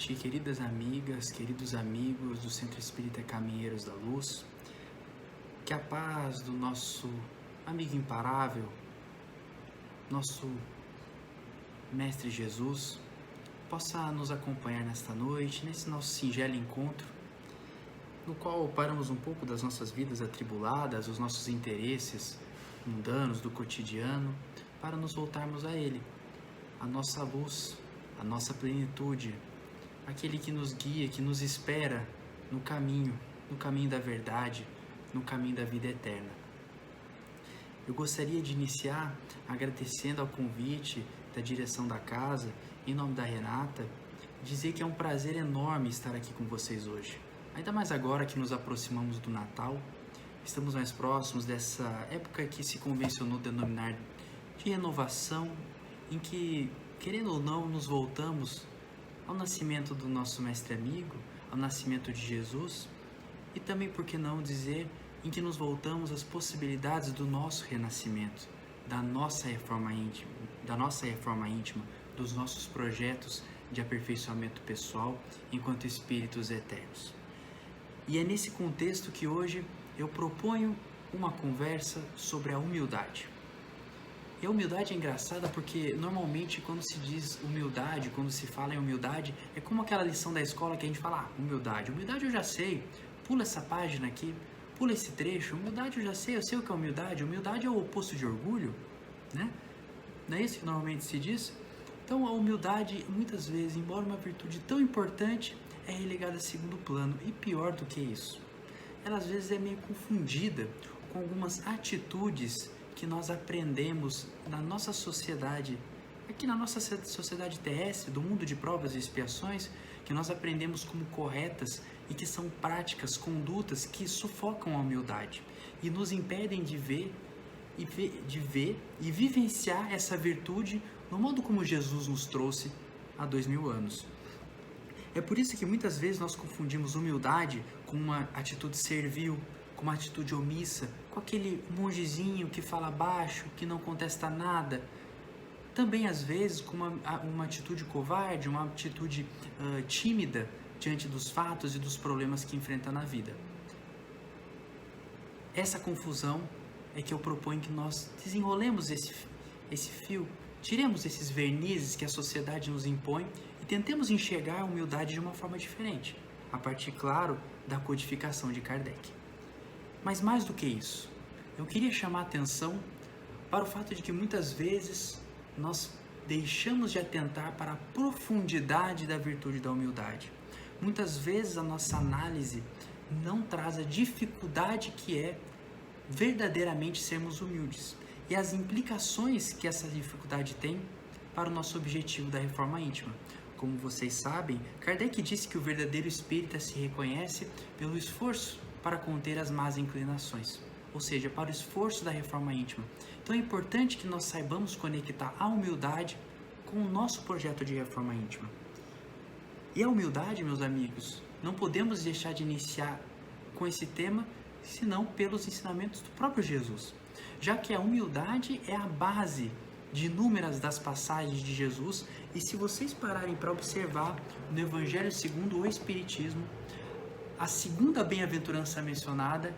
noite, queridas amigas, queridos amigos do Centro Espírita Caminheiros da Luz. Que a paz do nosso amigo imparável, nosso Mestre Jesus, possa nos acompanhar nesta noite, nesse nosso singelo encontro, no qual paramos um pouco das nossas vidas atribuladas, os nossos interesses mundanos do cotidiano, para nos voltarmos a Ele, a nossa luz, a nossa plenitude, aquele que nos guia, que nos espera no caminho da verdade, no caminho da vida eterna. Eu gostaria de iniciar agradecendo ao convite da direção da casa, em nome da Renata, dizer que é um prazer enorme estar aqui com vocês hoje. Ainda mais agora que nos aproximamos do Natal, estamos mais próximos dessa época que se convencionou denominar de renovação, em que, querendo ou não, nos voltamos ao nascimento do nosso mestre amigo, ao nascimento de Jesus, e também, por que não dizer, em que nos voltamos às possibilidades do nosso renascimento, da nossa reforma íntima, dos nossos projetos de aperfeiçoamento pessoal enquanto espíritos eternos. E é nesse contexto que hoje eu proponho uma conversa sobre a humildade. E a humildade é engraçada porque normalmente quando se diz humildade, quando se fala em humildade, é como aquela lição da escola que a gente fala, humildade eu já sei, pula essa página aqui, pula esse trecho, humildade eu sei o que é humildade. Humildade é o oposto de orgulho, né? Não é isso que normalmente se diz? Então a humildade, muitas vezes, embora uma virtude tão importante, é relegada a segundo plano. E pior do que isso, ela às vezes é meio confundida com algumas atitudes que nós aprendemos na nossa sociedade, aqui na nossa sociedade terrestre, do mundo de provas e expiações, que nós aprendemos como corretas e que são práticas, condutas que sufocam a humildade e nos impedem de ver e vivenciar essa virtude no modo como Jesus nos trouxe há 2000 anos. É por isso que muitas vezes nós confundimos humildade com uma atitude servil, com uma atitude omissa, com aquele mongezinho que fala baixo, que não contesta nada. Também, às vezes, com uma atitude covarde, uma atitude tímida diante dos fatos e dos problemas que enfrenta na vida. Essa confusão é que eu proponho que nós desenrolemos esse fio, tiremos esses vernizes que a sociedade nos impõe e tentemos enxergar a humildade de uma forma diferente, a partir, claro, da codificação de Kardec. Mas mais do que isso, eu queria chamar a atenção para o fato de que muitas vezes nós deixamos de atentar para a profundidade da virtude da humildade. Muitas vezes a nossa análise não traz a dificuldade que é verdadeiramente sermos humildes e as implicações que essa dificuldade tem para o nosso objetivo da reforma íntima. Como vocês sabem, Kardec disse que o verdadeiro espírita se reconhece pelo esforço para conter as más inclinações, ou seja, para o esforço da reforma íntima. Então é importante que nós saibamos conectar a humildade com o nosso projeto de reforma íntima. E a humildade, meus amigos, não podemos deixar de iniciar com esse tema, senão pelos ensinamentos do próprio Jesus, já que a humildade é a base de inúmeras das passagens de Jesus, e se vocês pararem para observar no Evangelho segundo o Espiritismo, a segunda bem-aventurança mencionada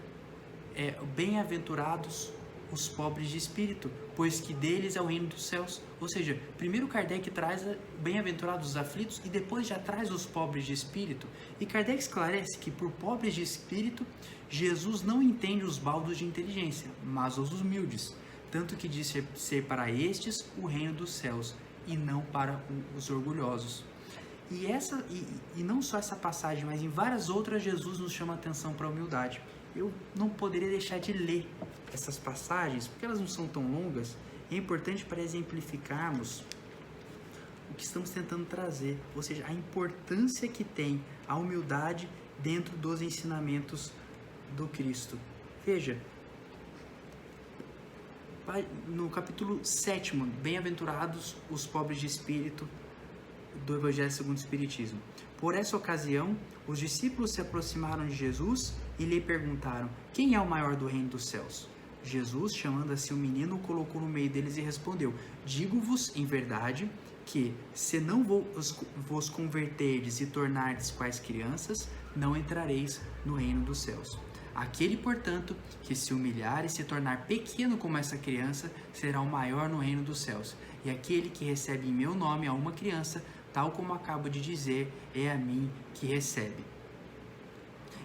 é bem-aventurados os pobres de espírito, pois que deles é o reino dos céus. Ou seja, primeiro Kardec traz bem-aventurados os aflitos e depois já traz os pobres de espírito. E Kardec esclarece que por pobres de espírito, Jesus não entende os baldos de inteligência, mas os humildes, tanto que diz ser para estes o reino dos céus e não para os orgulhosos. E não só essa passagem, mas em várias outras Jesus nos chama a atenção para a humildade. Eu não poderia deixar de ler essas passagens, porque elas não são tão longas, e é importante para exemplificarmos o que estamos tentando trazer, ou seja, a importância que tem a humildade dentro dos ensinamentos do Cristo. Veja, no capítulo 7, bem-aventurados os pobres de espírito, do Evangelho segundo o Espiritismo. Por essa ocasião, os discípulos se aproximaram de Jesus e lhe perguntaram: quem é o maior do reino dos céus? Jesus, chamando assim o menino, o colocou no meio deles e respondeu: digo-vos, em verdade, Porque se não vos converterdes e tornardes quais crianças, não entrareis no reino dos céus. Aquele, portanto, que se humilhar e se tornar pequeno como essa criança, será o maior no reino dos céus. E aquele que recebe em meu nome a uma criança, tal como acabo de dizer, é a mim que recebe.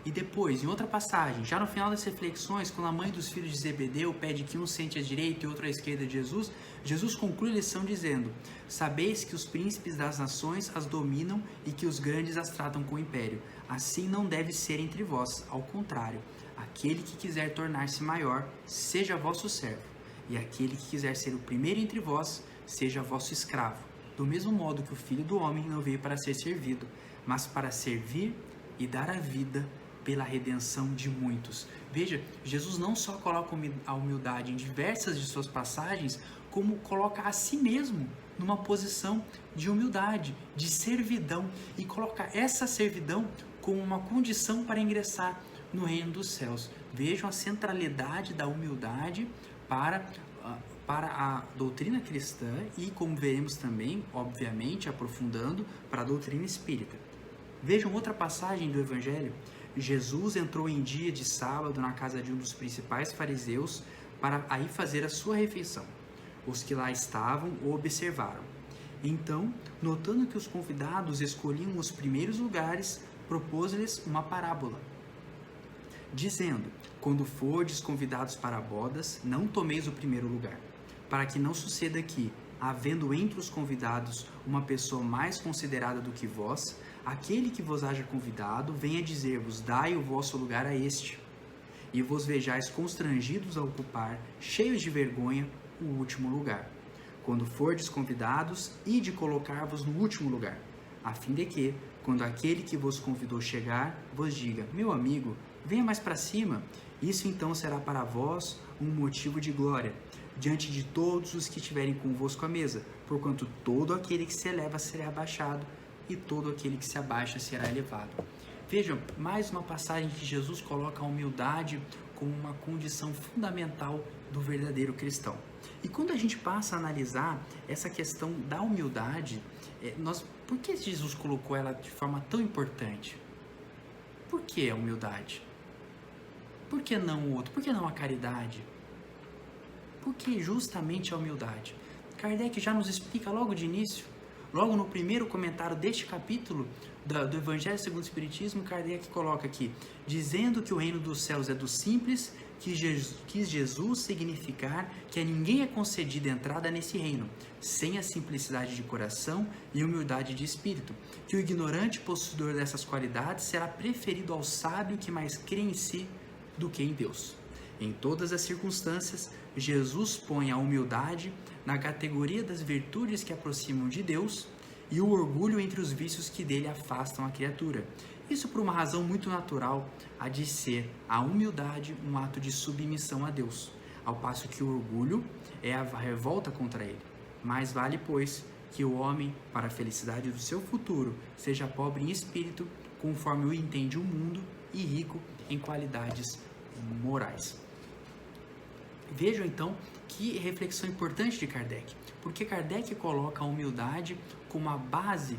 E depois, em outra passagem, já no final das reflexões, quando a mãe dos filhos de Zebedeu pede que um sente à direita e outro à esquerda de Jesus, Jesus conclui a lição dizendo: sabeis que os príncipes das nações as dominam e que os grandes as tratam com império. Assim não deve ser entre vós, ao contrário. Aquele que quiser tornar-se maior, seja vosso servo, e aquele que quiser ser o primeiro entre vós, seja vosso escravo. Do mesmo modo que o Filho do Homem não veio para ser servido, mas para servir e dar a vida pela redenção de muitos. Veja, Jesus não só coloca a humildade em diversas de suas passagens, como coloca a si mesmo numa posição de humildade, de servidão, e coloca essa servidão como uma condição para ingressar no reino dos céus. Vejam a centralidade da humildade para a doutrina cristã e, como veremos também, obviamente, aprofundando, para a doutrina espírita. Vejam outra passagem do Evangelho. Jesus entrou em dia de sábado na casa de um dos principais fariseus para aí fazer a sua refeição. Os que lá estavam o observaram. Então, notando que os convidados escolhiam os primeiros lugares, propôs-lhes uma parábola, dizendo: quando fordes convidados para bodas, não tomeis o primeiro lugar, para que não suceda que, havendo entre os convidados uma pessoa mais considerada do que vós, aquele que vos haja convidado venha dizer-vos: dai o vosso lugar a este, e vos vejais constrangidos a ocupar, cheios de vergonha, o último lugar. Quando fordes convidados, ide colocar-vos no último lugar, a fim de que, quando aquele que vos convidou chegar, vos diga: meu amigo, venha mais para cima. Isso então será para vós um motivo de glória, diante de todos os que estiverem convosco à mesa, porquanto todo aquele que se eleva será abaixado, e todo aquele que se abaixa será elevado. Vejam, mais uma passagem que Jesus coloca a humildade como uma condição fundamental do verdadeiro cristão. E quando a gente passa a analisar essa questão da humildade, por que Jesus colocou ela de forma tão importante? Por que a humildade? Por que não o outro? Por que não a caridade? Por que justamente a humildade? Kardec já nos explica logo de início, logo no primeiro comentário deste capítulo do Evangelho segundo o Espiritismo, Kardec coloca aqui: dizendo que o reino dos céus é dos simples, quis Jesus significar que a ninguém é concedida entrada nesse reino, sem a simplicidade de coração e humildade de espírito, que o ignorante possuidor dessas qualidades será preferido ao sábio que mais crê em si do que em Deus. Em todas as circunstâncias, Jesus põe a humildade na categoria das virtudes que aproximam de Deus e o orgulho entre os vícios que dele afastam a criatura. Isso por uma razão muito natural, a de ser a humildade um ato de submissão a Deus, ao passo que o orgulho é a revolta contra ele. Mais vale, pois, que o homem, para a felicidade do seu futuro, seja pobre em espírito, conforme o entende o mundo, e rico em qualidades morais. Vejam então que reflexão importante de Kardec, porque Kardec coloca a humildade como a base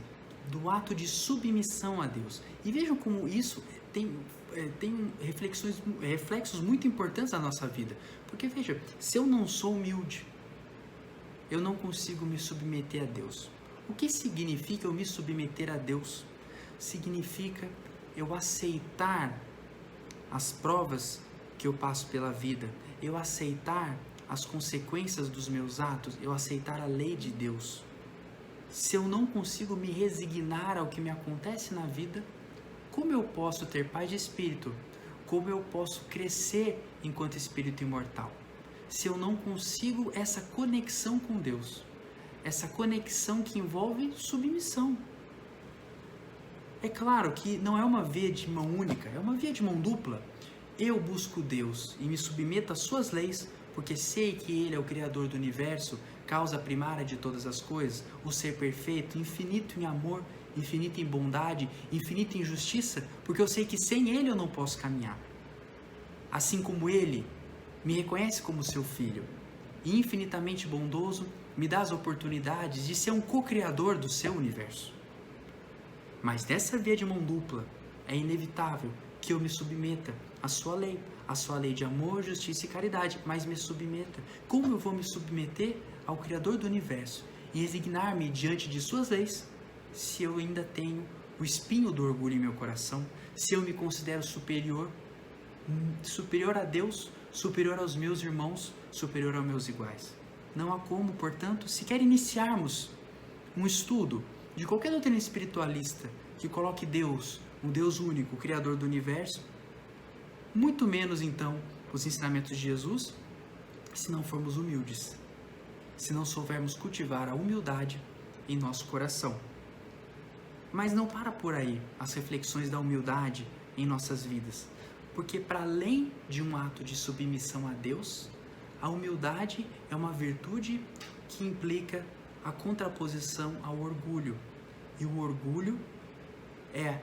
do ato de submissão a Deus. E vejam como isso tem reflexos muito importantes na nossa vida. Porque veja, se eu não sou humilde, eu não consigo me submeter a Deus. O que significa eu me submeter a Deus? Significa eu aceitar as provas que eu passo pela vida, eu aceitar as consequências dos meus atos, eu aceitar a lei de Deus. Se eu não consigo me resignar ao que me acontece na vida, como eu posso ter paz de espírito? Como eu posso crescer enquanto espírito imortal? Se eu não consigo essa conexão com Deus, essa conexão que envolve submissão. É claro que não é uma via de mão única, é uma via de mão dupla. Eu busco Deus e me submeto às suas leis, porque sei que Ele é o Criador do Universo, causa primária de todas as coisas, o ser perfeito, infinito em amor, infinito em bondade, infinito em justiça, porque eu sei que sem Ele eu não posso caminhar. Assim como Ele me reconhece como seu filho, e infinitamente bondoso, me dá as oportunidades de ser um co-criador do seu universo. Mas nessa via de mão dupla, é inevitável que eu me submeta à sua lei de amor, justiça e caridade, mas me submeta. Como eu vou me submeter ao Criador do universo e resignar-me diante de suas leis, se eu ainda tenho o espinho do orgulho em meu coração, se eu me considero superior a Deus, superior aos meus irmãos, superior aos meus iguais? Não há como, portanto, sequer iniciarmos um estudo de qualquer doutrina espiritualista que coloque Deus, o Deus único, o Criador do universo, muito menos então os ensinamentos de Jesus, se não formos humildes, se não soubermos cultivar a humildade em nosso coração. Mas não para por aí as reflexões da humildade em nossas vidas, porque para além de um ato de submissão a Deus, a humildade é uma virtude que implica a contraposição ao orgulho. E o orgulho é,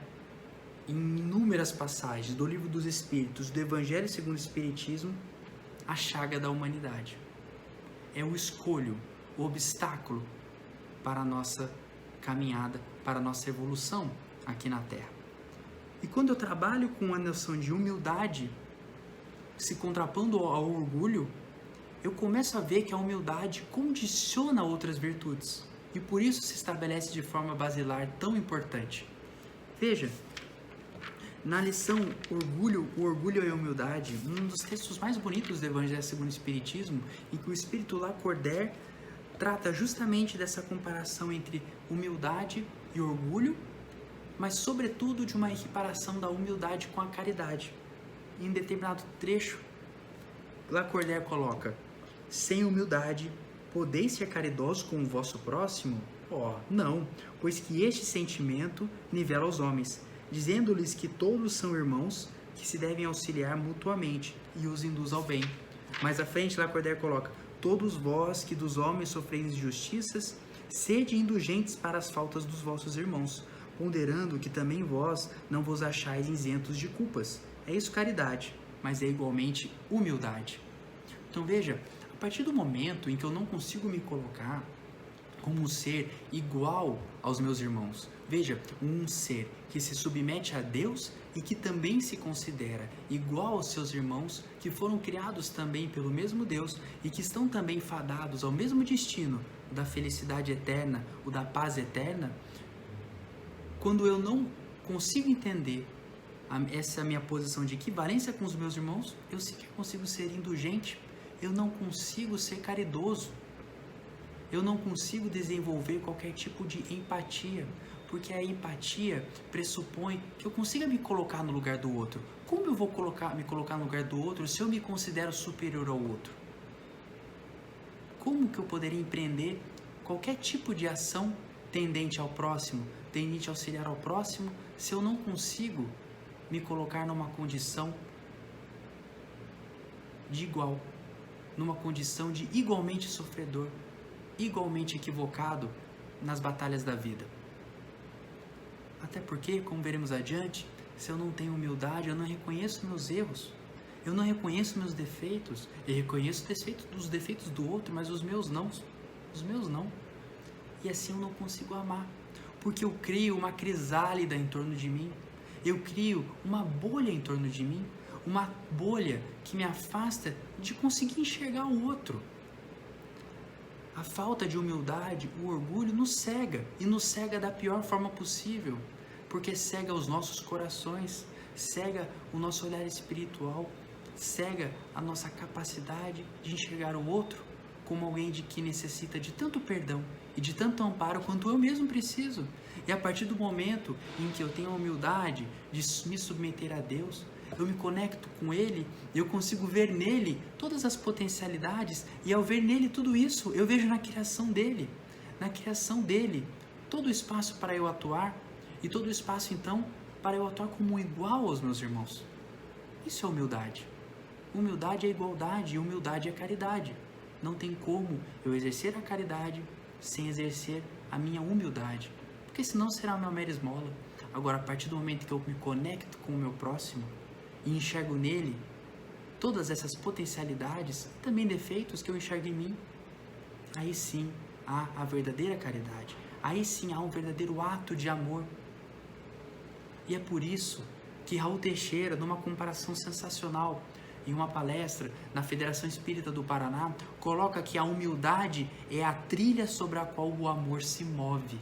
em inúmeras passagens do Livro dos Espíritos, do Evangelho segundo o Espiritismo, a chaga da humanidade. É o escolho, o obstáculo para a nossa caminhada, para a nossa evolução aqui na Terra. E quando eu trabalho com a noção de humildade, se contrapondo ao orgulho, eu começo a ver que a humildade condiciona outras virtudes. E por isso se estabelece de forma basilar tão importante. Veja, na lição O Orgulho e a Humildade, um dos textos mais bonitos do Evangelho segundo o Espiritismo, em que o Espírito Lacordaire trata justamente dessa comparação entre humildade e orgulho, mas sobretudo de uma equiparação da humildade com a caridade. Em determinado trecho, Lacordaire coloca: sem humildade, podeis ser caridosos com o vosso próximo? Não, pois que este sentimento nivela os homens, dizendo-lhes que todos são irmãos, que se devem auxiliar mutuamente e os induz ao bem. Mais à frente, Lacordaire coloca: todos vós que dos homens sofreis injustiças, sede indulgentes para as faltas dos vossos irmãos, ponderando que também vós não vos achais isentos de culpas. É isso caridade, mas é igualmente humildade. Então veja, a partir do momento em que eu não consigo me colocar como um ser igual aos meus irmãos, veja, um ser que se submete a Deus e que também se considera igual aos seus irmãos, que foram criados também pelo mesmo Deus e que estão também fadados ao mesmo destino da felicidade eterna, o da paz eterna. Quando eu não consigo entender essa minha posição de equivalência com os meus irmãos, eu sequer consigo ser indulgente, eu não consigo ser caridoso, eu não consigo desenvolver qualquer tipo de empatia, porque a empatia pressupõe que eu consiga me colocar no lugar do outro. Como eu vou me colocar no lugar do outro se eu me considero superior ao outro? Como que eu poderia empreender qualquer tipo de ação tendente ao próximo, tendente a auxiliar ao próximo, se eu não consigo me colocar numa condição de igual, numa condição de igualmente sofredor, igualmente equivocado nas batalhas da vida? Até porque, como veremos adiante, se eu não tenho humildade, eu não reconheço meus erros, eu não reconheço meus defeitos, eu reconheço os defeitos do outro, mas os meus não. E assim eu não consigo amar, porque eu crio uma crisálida em torno de mim, eu crio uma bolha em torno de mim, uma bolha que me afasta de conseguir enxergar o outro. A falta de humildade, o orgulho nos cega, e nos cega da pior forma possível, porque cega os nossos corações, cega o nosso olhar espiritual, cega a nossa capacidade de enxergar o outro como alguém de que necessita de tanto perdão e de tanto amparo quanto eu mesmo preciso. E a partir do momento em que eu tenho a humildade de me submeter a Deus, eu me conecto com Ele, eu consigo ver nele todas as potencialidades, e ao ver nele tudo isso, eu vejo na criação dele, todo o espaço para eu atuar, e todo o espaço então para eu atuar como igual aos meus irmãos. Isso é humildade. Humildade é igualdade e humildade é caridade. Não tem como eu exercer a caridade sem exercer a minha humildade, porque senão será uma mera esmola. Agora, a partir do momento que eu me conecto com o meu próximo e enxergo nele todas essas potencialidades, também defeitos que eu enxergo em mim, aí sim há a verdadeira caridade. Aí sim há um verdadeiro ato de amor. E é por isso que Raul Teixeira, numa comparação sensacional, em uma palestra na Federação Espírita do Paraná, coloca que a humildade é a trilha sobre a qual o amor se move.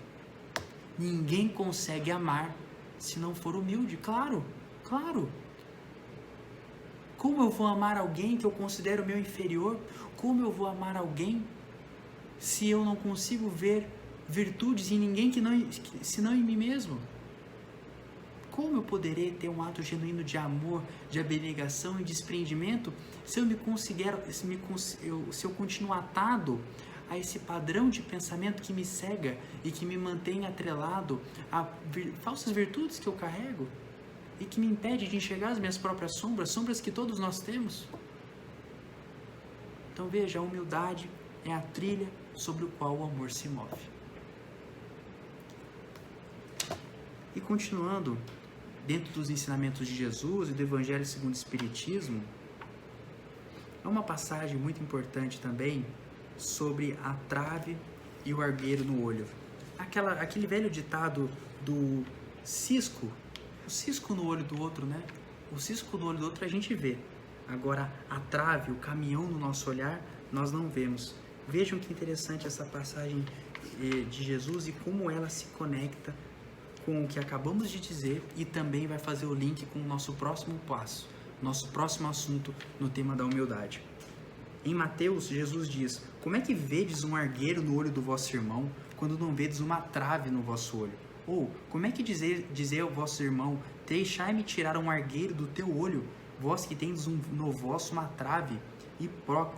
Ninguém consegue amar se não for humilde. Claro, claro. Como eu vou amar alguém que eu considero meu inferior? Como eu vou amar alguém se eu não consigo ver virtudes em ninguém senão em mim mesmo? Como eu poderei ter um ato genuíno de amor, de abnegação e desprendimento se eu continuo atado a esse padrão de pensamento que me cega e que me mantém atrelado a falsas virtudes que eu carrego e que me impede de enxergar as minhas próprias sombras que todos nós temos? Então veja, a humildade é a trilha sobre o qual o amor se move. E continuando, dentro dos ensinamentos de Jesus e do Evangelho segundo o Espiritismo, há uma passagem muito importante também sobre a trave e o argueiro no olho. Aquele velho ditado do cisco, o cisco no olho do outro, né? O cisco no olho do outro a gente vê. Agora, a trave, o caminhão no nosso olhar, nós não vemos. Vejam que interessante essa passagem de Jesus e como ela se conecta com o que acabamos de dizer e também vai fazer o link com o nosso próximo passo, nosso próximo assunto no tema da humildade. Em Mateus, Jesus diz: como é que vedes um argueiro no olho do vosso irmão, quando não vedes uma trave no vosso olho? Ou, como é que dizer ao vosso irmão: deixai-me tirar um argueiro do teu olho, vós que tendes no vosso uma trave?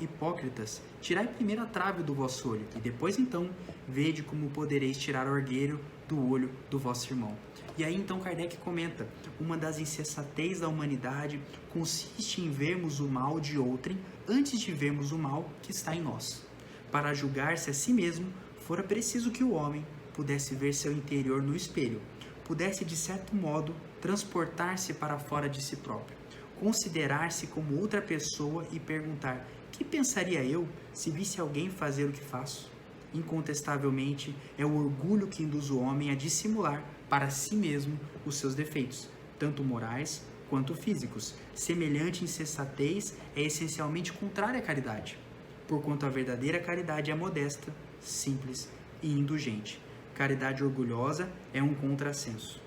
Hipócritas, tirai primeiro a trave do vosso olho, e depois então vede como podereis tirar o argueiro do olho do vosso irmão. E aí então Kardec comenta: uma das insensatez da humanidade consiste em vermos o mal de outrem antes de vermos o mal que está em nós. Para julgar-se a si mesmo, fora preciso que o homem pudesse ver seu interior no espelho, pudesse de certo modo transportar-se para fora de si próprio, considerar-se como outra pessoa e perguntar: que pensaria eu se visse alguém fazer o que faço? Incontestavelmente, é o orgulho que induz o homem a dissimular para si mesmo os seus defeitos, tanto morais quanto físicos. Semelhante insensatez é essencialmente contrária à caridade, porquanto a verdadeira caridade é modesta, simples e indulgente. Caridade orgulhosa é um contrassenso,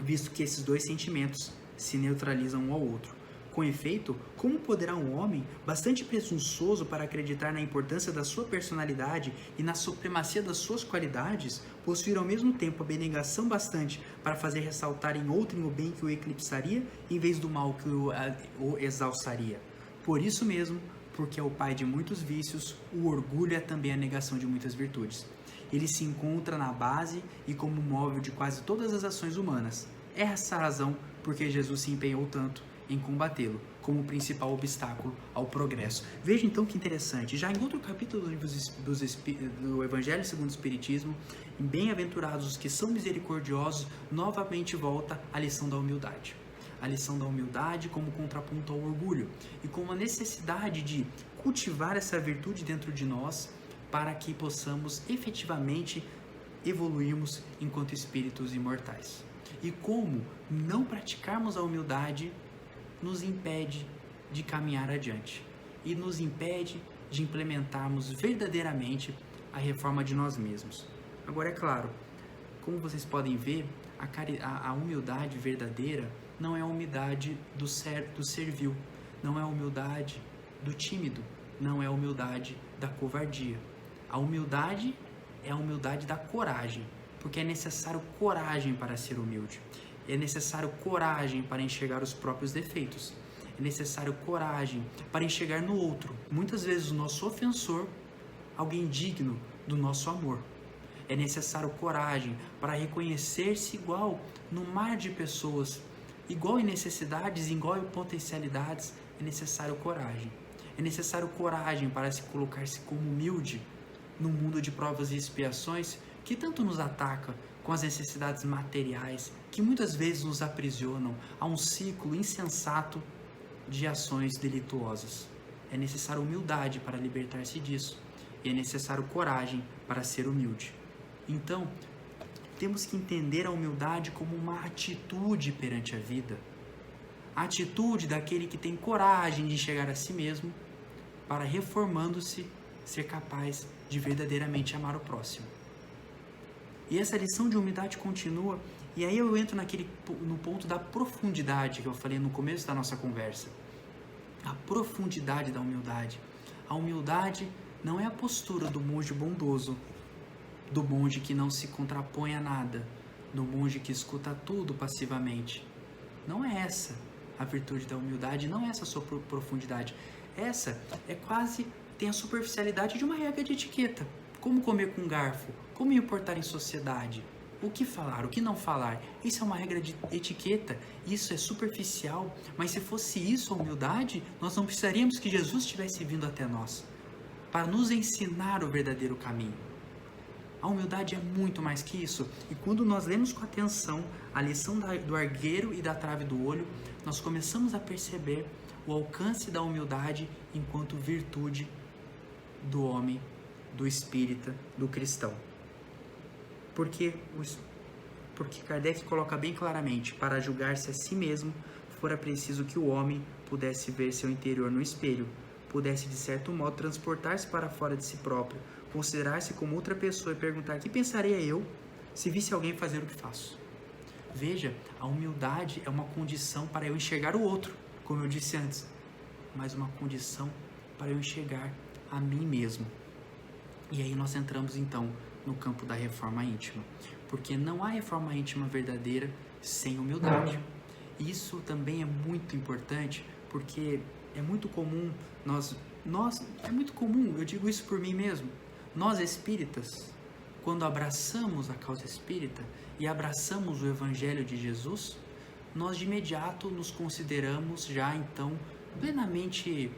visto que esses dois sentimentos se neutralizam um ao outro. Com efeito, como poderá um homem, bastante presunçoso para acreditar na importância da sua personalidade e na supremacia das suas qualidades, possuir ao mesmo tempo abnegação bastante para fazer ressaltar em outrem o bem que o eclipsaria, em vez do mal que o exalçaria? Por isso mesmo, porque é o pai de muitos vícios, o orgulho é também a negação de muitas virtudes. Ele se encontra na base e como móvel de quase todas as ações humanas. É essa a razão porque Jesus se empenhou tanto em combatê-lo como principal obstáculo ao progresso. Veja então que interessante, já em outro capítulo do Evangelho segundo o Espiritismo, em Bem-aventurados os que são misericordiosos, novamente volta a lição da humildade. A lição da humildade como contraponto ao orgulho e como a necessidade de cultivar essa virtude dentro de nós para que possamos efetivamente evoluirmos enquanto espíritos imortais. E como não praticarmos a humildade nos impede de caminhar adiante e nos impede de implementarmos verdadeiramente a reforma de nós mesmos. Agora, é claro, como vocês podem ver, a humildade verdadeira não é a humildade do servil, não é a humildade do tímido, não é a humildade da covardia. A humildade é a humildade da coragem, porque é necessário coragem para ser humilde. É necessário coragem para enxergar os próprios defeitos. É necessário coragem para enxergar no outro, muitas vezes o nosso ofensor, alguém digno do nosso amor. É necessário coragem para reconhecer-se igual no mar de pessoas, igual em necessidades, igual em potencialidades. É necessário coragem. É necessário coragem para se colocar-se como humilde no mundo de provas e expiações que tanto nos ataca com as necessidades materiais, que muitas vezes nos aprisionam a um ciclo insensato de ações delituosas. É necessária humildade para libertar-se disso. e é necessário coragem para ser humilde. Então, temos que entender a humildade como uma atitude perante a vida. A atitude daquele que tem coragem de enxergar a si mesmo para, reformando-se, ser capaz de verdadeiramente amar o próximo. E essa lição de humildade continua, e aí eu entro no ponto da profundidade que eu falei no começo da nossa conversa. A profundidade da humildade. A humildade não é a postura do monge bondoso, do monge que não se contrapõe a nada, do monge que escuta tudo passivamente. Não é essa a virtude da humildade, não é essa a sua profundidade. Essa é quase, tem a superficialidade de uma regra de etiqueta. Como comer com garfo, como me portar em sociedade, o que falar, o que não falar. Isso é uma regra de etiqueta, isso é superficial, mas se fosse isso a humildade, nós não precisaríamos que Jesus tivesse vindo até nós para nos ensinar o verdadeiro caminho. A humildade é muito mais que isso, e quando nós lemos com atenção a lição do argueiro e da trave do olho, nós começamos a perceber o alcance da humildade enquanto virtude do homem, do espírita, do cristão. Porque Kardec coloca bem claramente, para julgar-se a si mesmo, fora preciso que o homem pudesse ver seu interior no espelho, pudesse de certo modo transportar-se para fora de si próprio, considerar-se como outra pessoa e perguntar: que pensaria eu se visse alguém fazer o que faço? Veja, a humildade é uma condição para eu enxergar o outro, como eu disse antes, mas uma condição para eu enxergar a mim mesmo. E aí nós entramos então no campo da reforma íntima, porque não há reforma íntima verdadeira sem humildade. Isso também é muito importante, porque é muito comum eu digo isso por mim mesmo, nós espíritas, quando abraçamos a causa espírita e abraçamos o Evangelho de Jesus, nós de imediato nos consideramos já então plenamente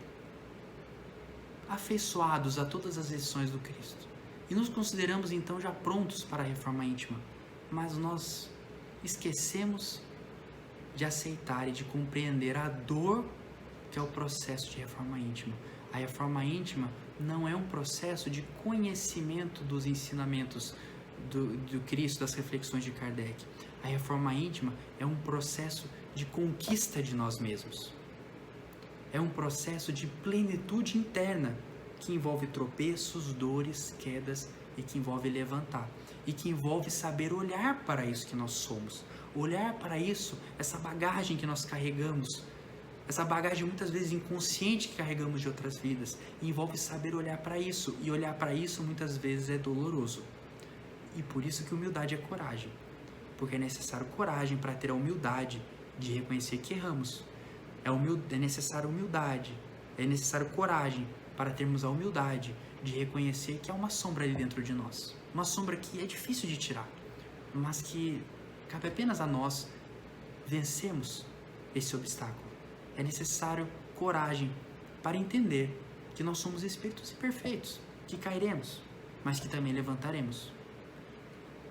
afeiçoados a todas as lições do Cristo. E nos consideramos então já prontos para a reforma íntima. Mas nós esquecemos de aceitar e de compreender a dor que é o processo de reforma íntima. A reforma íntima não é um processo de conhecimento dos ensinamentos do Cristo, das reflexões de Kardec. A reforma íntima é um processo de conquista de nós mesmos. É um processo de plenitude interna que envolve tropeços, dores, quedas e que envolve levantar. E que envolve saber olhar para isso que nós somos. Olhar para isso, essa bagagem que nós carregamos. Essa bagagem muitas vezes inconsciente que carregamos de outras vidas. E envolve saber olhar para isso. E olhar para isso muitas vezes é doloroso. E por isso que humildade é coragem. Porque é necessário coragem para ter a humildade de reconhecer que erramos. É necessário humildade, é necessário coragem para termos a humildade de reconhecer que há uma sombra ali dentro de nós. Uma sombra que é difícil de tirar, mas que cabe apenas a nós vencermos esse obstáculo. É necessário coragem para entender que nós somos espíritos imperfeitos, que cairemos, mas que também levantaremos.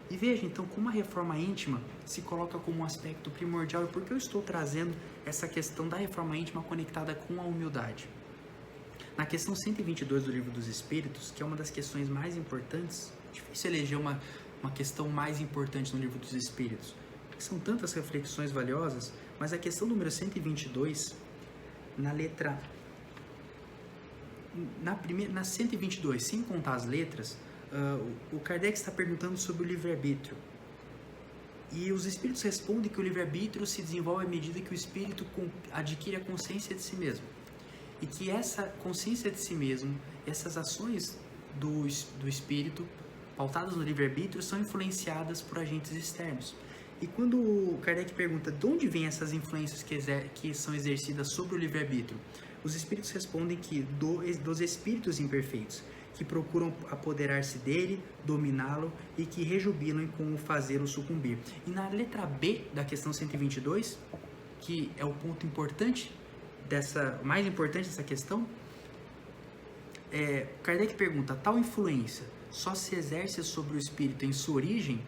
E veja então como a reforma íntima se coloca como um aspecto primordial e por que eu estou trazendo essa questão da reforma íntima conectada com a humildade. Na questão 122 do Livro dos Espíritos, que é uma das questões mais importantes, difícil eleger uma questão mais importante no Livro dos Espíritos, porque são tantas reflexões valiosas, mas a questão número 122, na 122, sem contar as letras, o Kardec está perguntando sobre o livre-arbítrio. E os espíritos respondem que o livre-arbítrio se desenvolve à medida que o espírito adquire a consciência de si mesmo. E que essa consciência de si mesmo, essas ações do espírito, pautadas no livre-arbítrio, são influenciadas por agentes externos. E quando o Kardec pergunta de onde vêm essas influências que são exercidas sobre o livre-arbítrio, os espíritos respondem que dos espíritos imperfeitos, que procuram apoderar-se dele, dominá-lo e que rejubilam com o fazê-lo sucumbir. E na letra B da questão 122, que é o ponto importante mais importante dessa questão, Kardec pergunta: tal influência só se exerce sobre o espírito em sua origem?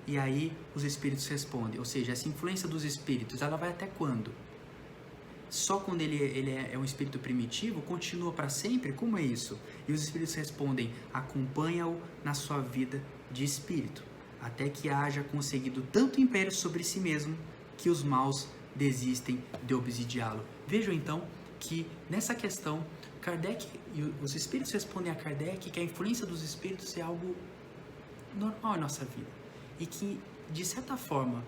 E aí os espíritos respondem, ou seja, essa influência dos espíritos, ela vai até quando? só quando ele é um espírito primitivo, continua para sempre? Como é isso? E os espíritos respondem: acompanha-o na sua vida de espírito, até que haja conseguido tanto império sobre si mesmo que os maus desistem de obsidiá-lo. Vejam então que nessa questão, Kardec e os espíritos respondem a Kardec que a influência dos espíritos é algo normal em nossa vida e que, de certa forma,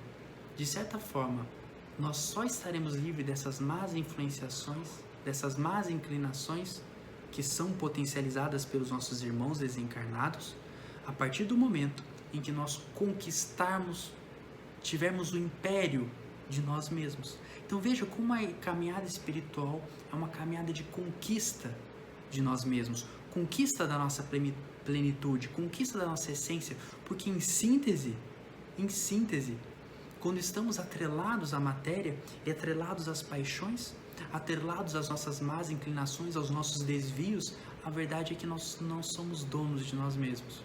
nós só estaremos livres dessas más influenciações, dessas más inclinações que são potencializadas pelos nossos irmãos desencarnados, a partir do momento em que nós conquistarmos, tivermos o império de nós mesmos. Então veja como a caminhada espiritual é uma caminhada de conquista de nós mesmos, conquista da nossa plenitude, conquista da nossa essência, porque em síntese, quando estamos atrelados à matéria e atrelados às paixões, atrelados às nossas más inclinações, aos nossos desvios, a verdade é que nós não somos donos de nós mesmos.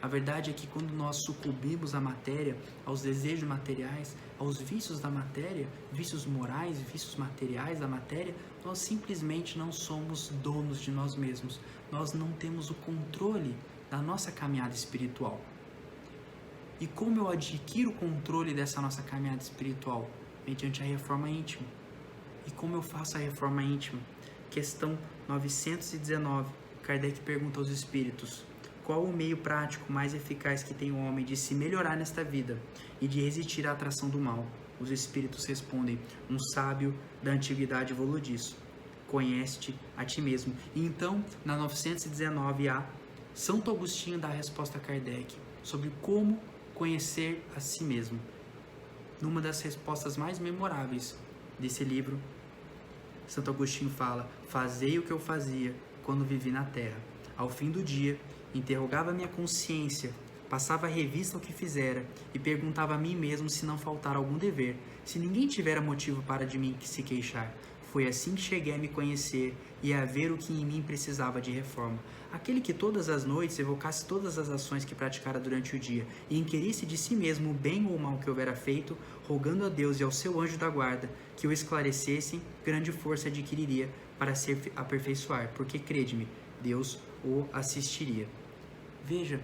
A verdade é que quando nós sucumbimos à matéria, aos desejos materiais, aos vícios da matéria, vícios morais, vícios materiais da matéria, nós simplesmente não somos donos de nós mesmos. Nós não temos o controle da nossa caminhada espiritual. E como eu adquiro o controle dessa nossa caminhada espiritual? Mediante a reforma íntima. E como eu faço a reforma íntima? Questão 919. Kardec pergunta aos espíritos: qual o meio prático mais eficaz que tem o homem de se melhorar nesta vida e de resistir à atração do mal? Os espíritos respondem: um sábio da antiguidade falou disso. Conhece-te a ti mesmo. E então, na 919A, Santo Agostinho dá a resposta a Kardec sobre como conhecer a si mesmo. Numa das respostas mais memoráveis desse livro, Santo Agostinho fala: fazei o que eu fazia quando vivi na terra. Ao fim do dia, interrogava minha consciência, passava a revista ao que fizera e perguntava a mim mesmo se não faltara algum dever, se ninguém tivera motivo para de mim se queixar. Foi assim que cheguei a me conhecer e a ver o que em mim precisava de reforma. Aquele que todas as noites evocasse todas as ações que praticara durante o dia e inquirisse de si mesmo o bem ou o mal que houvera feito, rogando a Deus e ao seu anjo da guarda que o esclarecessem, grande força adquiriria para se aperfeiçoar, porque, crede-me, Deus o assistiria. Veja,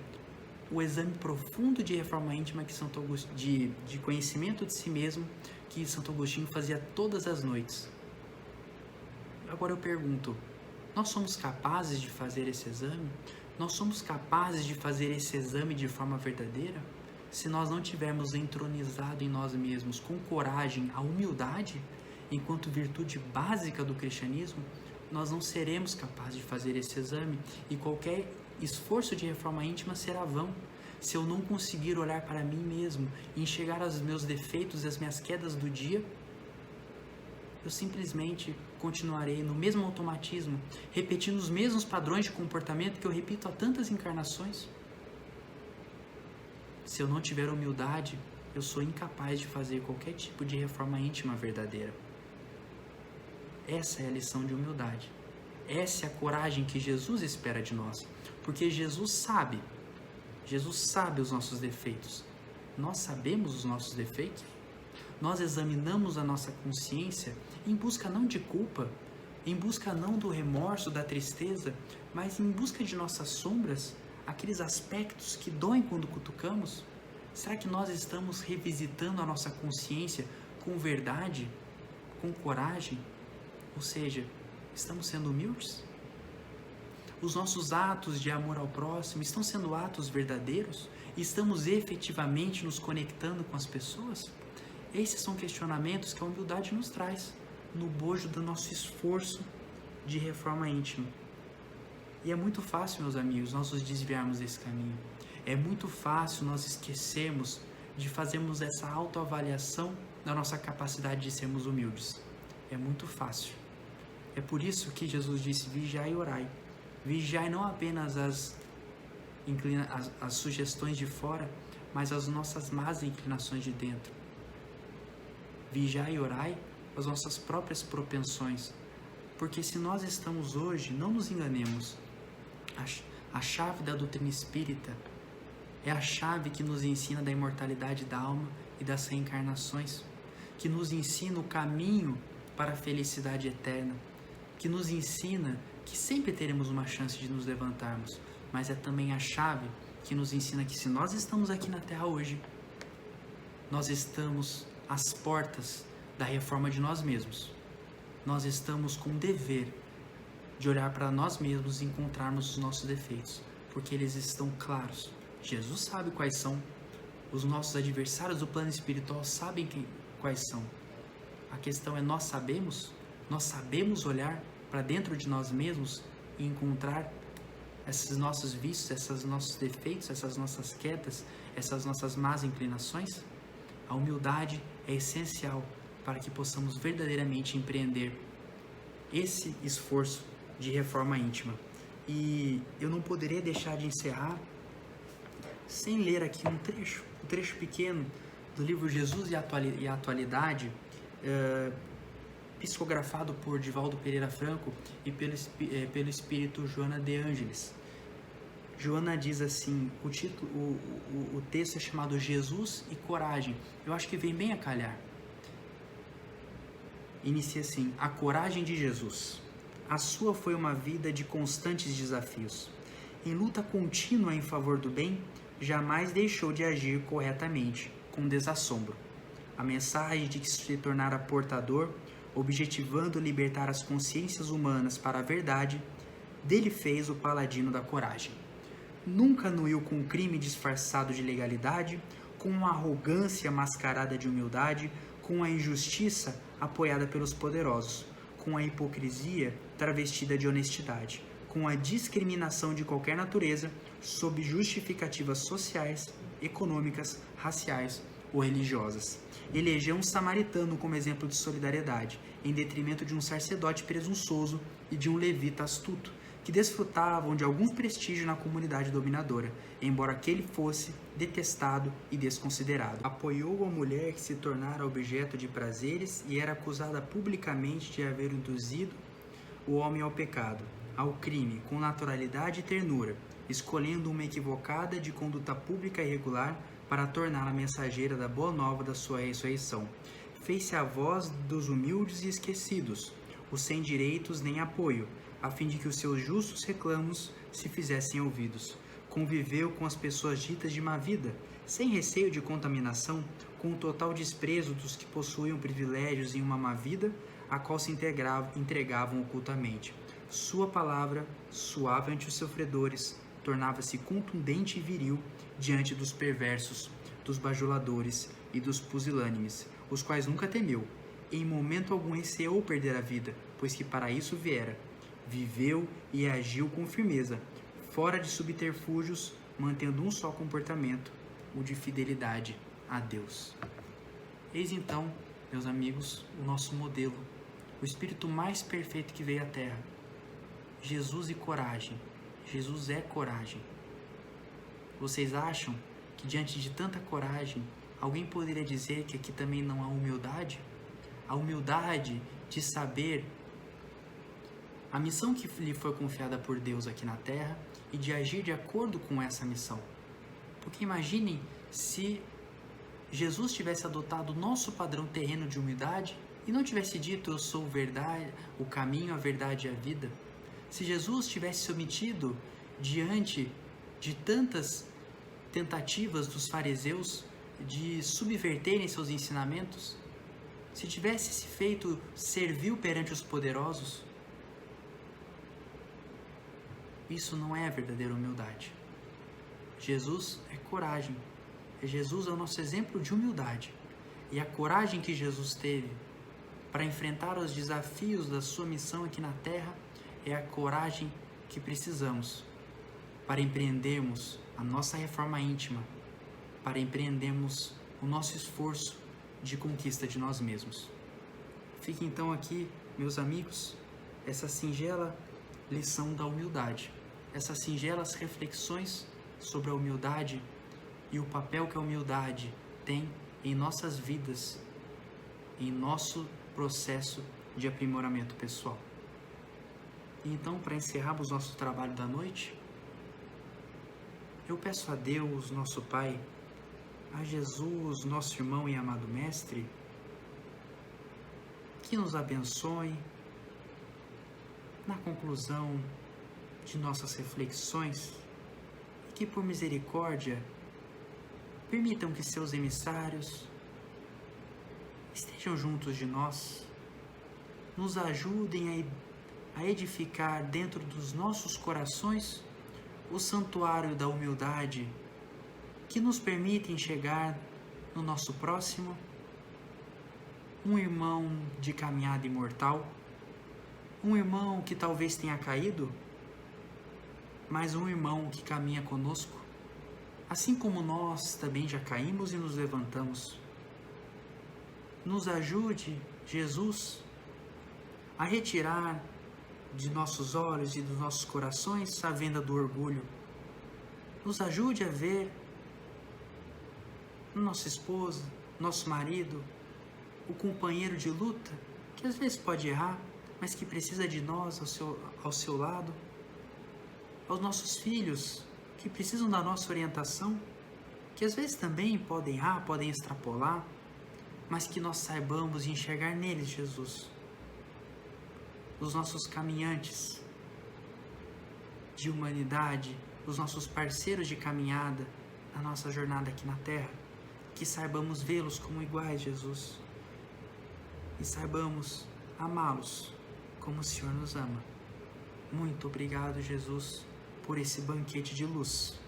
o exame profundo de reforma íntima que Santo Agostinho, de conhecimento de si mesmo, que Santo Agostinho fazia todas as noites. Agora eu pergunto, nós somos capazes de fazer esse exame? Nós somos capazes de fazer esse exame de forma verdadeira? Se nós não tivermos entronizado em nós mesmos com coragem a humildade, enquanto virtude básica do cristianismo, nós não seremos capazes de fazer esse exame e qualquer esforço de reforma íntima será vão. Se eu não conseguir olhar para mim mesmo e enxergar os meus defeitos e as minhas quedas do dia, eu simplesmente continuarei no mesmo automatismo, repetindo os mesmos padrões de comportamento que eu repito há tantas encarnações. Se eu não tiver humildade, eu sou incapaz de fazer qualquer tipo de reforma íntima verdadeira. Essa é a lição de humildade. Essa é a coragem que Jesus espera de nós. Porque Jesus sabe os nossos defeitos. Nós sabemos os nossos defeitos? Nós examinamos a nossa consciência em busca não de culpa, em busca não do remorso, da tristeza, mas em busca de nossas sombras, aqueles aspectos que doem quando cutucamos? Será que nós estamos revisitando a nossa consciência com verdade, com coragem? Ou seja, estamos sendo humildes? Os nossos atos de amor ao próximo estão sendo atos verdadeiros? Estamos efetivamente nos conectando com as pessoas? Esses são questionamentos que a humildade nos traz no bojo do nosso esforço de reforma íntima. E é muito fácil, meus amigos, nós nos desviarmos desse caminho. É muito fácil nós esquecermos de fazermos essa autoavaliação da nossa capacidade de sermos humildes. É muito fácil. É por isso que Jesus disse: vigiai e orai. Vigiai não apenas as sugestões de fora, mas as nossas más inclinações de dentro. Vigiai e orai as nossas próprias propensões. Porque se nós estamos hoje, não nos enganemos, a chave da doutrina espírita é a chave que nos ensina da imortalidade da alma e das reencarnações, que nos ensina o caminho para a felicidade eterna, que nos ensina que sempre teremos uma chance de nos levantarmos, mas é também a chave que nos ensina que se nós estamos aqui na Terra hoje, nós estamos às portas da reforma de nós mesmos. Nós estamos com o dever de olhar para nós mesmos e encontrarmos os nossos defeitos, porque eles estão claros. Jesus sabe quais são, os nossos adversários do plano espiritual sabem quais são. A questão é, nós sabemos olhar para dentro de nós mesmos e encontrar esses nossos vícios, esses nossos defeitos, essas nossas quedas, essas nossas más inclinações? A humildade é essencial para que possamos verdadeiramente empreender esse esforço de reforma íntima. E eu não poderia deixar de encerrar sem ler aqui um trecho pequeno do livro Jesus e a Atualidade, psicografado por Divaldo Pereira Franco e pelo espírito Joana de Ângeles. Joana diz assim, o texto é chamado Jesus e Coragem. Eu acho que vem bem a calhar. Inicia assim: a coragem de Jesus. A sua foi uma vida de constantes desafios. Em luta contínua em favor do bem, jamais deixou de agir corretamente, com desassombro. A mensagem de que se tornara portador, objetivando libertar as consciências humanas para a verdade, dele fez o paladino da coragem. Nunca anuiu com um crime disfarçado de legalidade, com uma arrogância mascarada de humildade, com a injustiça apoiada pelos poderosos, com a hipocrisia travestida de honestidade, com a discriminação de qualquer natureza, sob justificativas sociais, econômicas, raciais ou religiosas. Elegeu um samaritano como exemplo de solidariedade, em detrimento de um sacerdote presunçoso e de um levita astuto, que desfrutavam de algum prestígio na comunidade dominadora, embora aquele fosse detestado e desconsiderado. Apoiou a mulher que se tornara objeto de prazeres e era acusada publicamente de haver induzido o homem ao pecado, ao crime, com naturalidade e ternura, escolhendo uma equivocada de conduta pública irregular para torná-la mensageira da boa nova da sua ressurreição. Fez-se a voz dos humildes e esquecidos, os sem direitos nem apoio, a fim de que os seus justos reclamos se fizessem ouvidos. Conviveu com as pessoas ditas de má vida, sem receio de contaminação, com o total desprezo dos que possuíam privilégios em uma má vida, a qual se entregavam ocultamente. Sua palavra, suave ante os sofredores, tornava-se contundente e viril diante dos perversos, dos bajuladores e dos pusilânimes, os quais nunca temeu. Em momento algum receou perder a vida, pois que para isso viera. Viveu e agiu com firmeza, fora de subterfúgios, mantendo um só comportamento, o de fidelidade a Deus. Eis então, meus amigos, o nosso modelo, o espírito mais perfeito que veio à Terra. Jesus e coragem. Jesus é coragem. Vocês acham que diante de tanta coragem, alguém poderia dizer que aqui também não há humildade? A humildade de saber a missão que lhe foi confiada por Deus aqui na Terra e de agir de acordo com essa missão. Porque imaginem se Jesus tivesse adotado o nosso padrão terreno de humildade e não tivesse dito: eu sou verdade, o caminho, a verdade e a vida. Se Jesus tivesse se omitido diante de tantas tentativas dos fariseus de subverterem seus ensinamentos, se tivesse se feito servil perante os poderosos, isso não é verdadeira humildade. Jesus é coragem. Jesus é o nosso exemplo de humildade. E a coragem que Jesus teve para enfrentar os desafios da sua missão aqui na Terra é a coragem que precisamos para empreendermos a nossa reforma íntima, para empreendermos o nosso esforço de conquista de nós mesmos. Fica então aqui, meus amigos, essa singela lição da humildade, essas singelas reflexões sobre a humildade e o papel que a humildade tem em nossas vidas, em nosso processo de aprimoramento pessoal. E então, para encerrarmos nosso trabalho da noite, eu peço a Deus, nosso Pai, a Jesus, nosso irmão e amado Mestre, que nos abençoe na conclusão de nossas reflexões e que, por misericórdia, permitam que seus emissários estejam juntos de nós, nos ajudem a edificar dentro dos nossos corações o santuário da humildade que nos permite enxergar no nosso próximo um irmão de caminhada imortal, um irmão que talvez tenha caído, mas um irmão que caminha conosco, assim como nós também já caímos e nos levantamos. Nos ajude, Jesus, a retirar de nossos olhos e dos nossos corações a venda do orgulho. Nos ajude a ver nossa esposa, nosso marido, o companheiro de luta, que às vezes pode errar, mas que precisa de nós ao seu lado, aos nossos filhos, que precisam da nossa orientação, que às vezes também podem errar, podem extrapolar, mas que nós saibamos enxergar neles, Jesus, os nossos caminhantes de humanidade, os nossos parceiros de caminhada na nossa jornada aqui na Terra, que saibamos vê-los como iguais, Jesus, e saibamos amá-los como o Senhor nos ama. Muito obrigado, Jesus, por esse banquete de luz,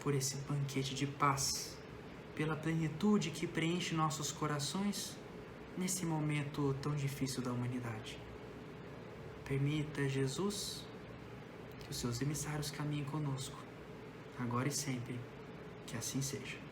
por esse banquete de paz, pela plenitude que preenche nossos corações nesse momento tão difícil da humanidade. Permita, Jesus, que os seus emissários caminhem conosco, agora e sempre, que assim seja.